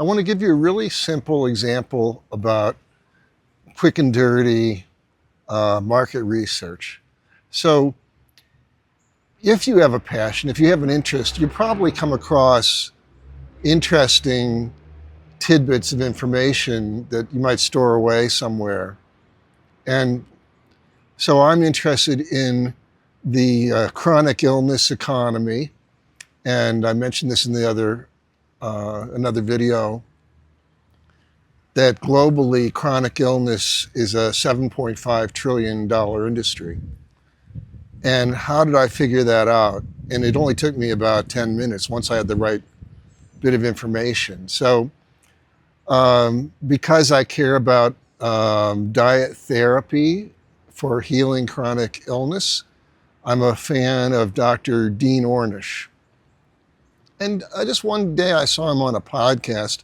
I want to give you a really simple example about quick and dirty market research. So if you have a passion, if you have an interest, you probably come across interesting tidbits of information that you might store away somewhere. And so I'm interested in the chronic illness economy, and I mentioned this in the another video, that globally chronic illness is a $7.5 trillion industry. And how did I figure that out? And it only took me about 10 minutes once I had the right bit of information. So because I care about diet therapy for healing chronic illness, I'm a fan of Dr. Dean Ornish. And just one day I saw him on a podcast.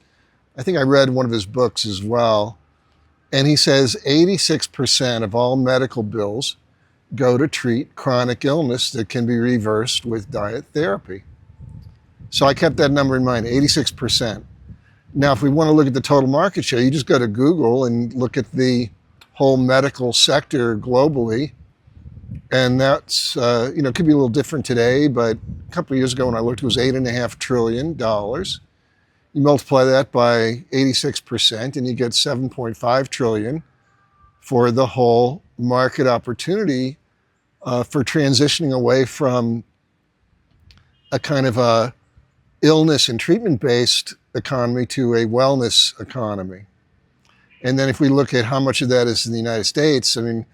I think I read one of his books as well. And he says 86% of all medical bills go to treat chronic illness that can be reversed with diet therapy. So I kept that number in mind, 86%. Now, if we want to look at the total market share, you just go to Google and look at the whole medical sector globally. And that's, it could be a little different today, but a couple of years ago when I looked, it was $8.5 trillion. You multiply that by 86% and you get 7.5 trillion for the whole market opportunity for transitioning away from a kind of a illness and treatment-based economy to a wellness economy. And then if we look at how much of that is in the United States, I mean,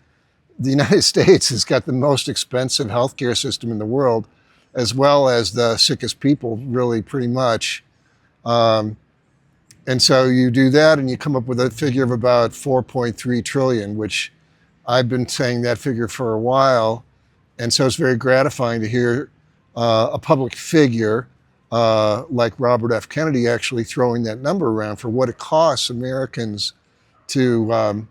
the United States has got the most expensive healthcare system in the world, as well as the sickest people, really, pretty much. And so you do that and you come up with a figure of about 4.3 trillion, which I've been saying that figure for a while. And so it's very gratifying to hear a public figure like Robert F. Kennedy actually throwing that number around for what it costs Americans to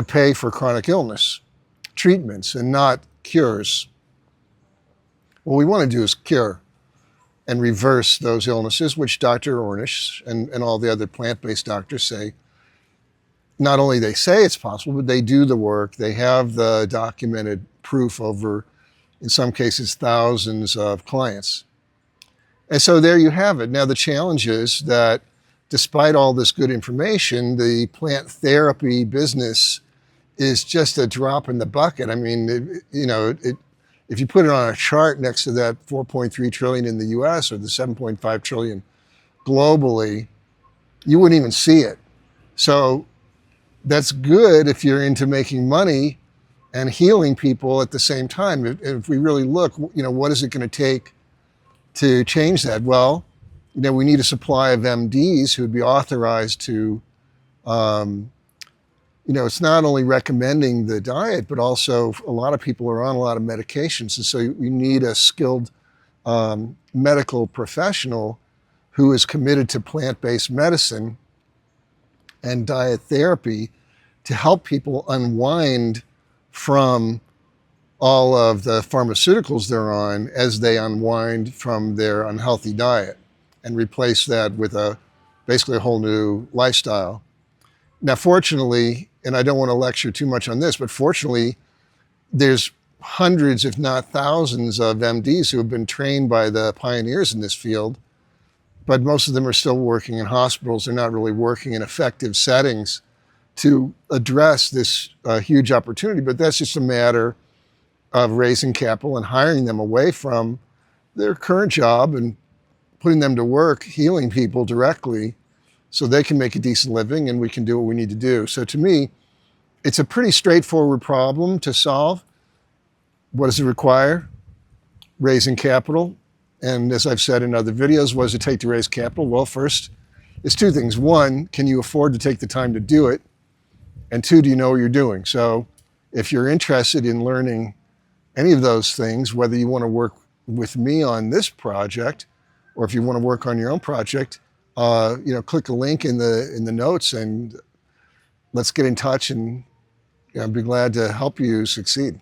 pay for chronic illness treatments and not cures. What we want to do is cure and reverse those illnesses, which Dr. Ornish and all the other plant-based doctors say. Not only they say it's possible, but they do the work. They have the documented proof over, in some cases, thousands of clients. And so there you have it. Now the challenge is that despite all this good information, the plant therapy business is just a drop in the bucket. I mean, if you put it on a chart next to that 4.3 trillion in the US or the 7.5 trillion globally, you wouldn't even see it. So that's good if you're into making money and healing people at the same time. If we really look, what is it going to take to change that? Well, we need a supply of MDs who would be authorized to, it's not only recommending the diet, but also a lot of people are on a lot of medications. And so you need a skilled medical professional who is committed to plant-based medicine and diet therapy to help people unwind from all of the pharmaceuticals they're on as they unwind from their unhealthy diet and replace that with basically a whole new lifestyle. Now, fortunately, and I don't want to lecture too much on this, but fortunately, there's hundreds, if not thousands, of MDs who have been trained by the pioneers in this field, but most of them are still working in hospitals. They're not really working in effective settings to address this huge opportunity, but that's just a matter of raising capital and hiring them away from their current job and putting them to work, healing people directly so they can make a decent living and we can do what we need to do. So to me, it's a pretty straightforward problem to solve. What does it require? Raising capital. And as I've said in other videos, what does it take to raise capital? Well, first, it's two things. One, can you afford to take the time to do it? And two, do you know what you're doing? So if you're interested in learning any of those things, whether you want to work with me on this project or if you want to work on your own project, click a link in the notes and let's get in touch, and I'd be glad to help you succeed.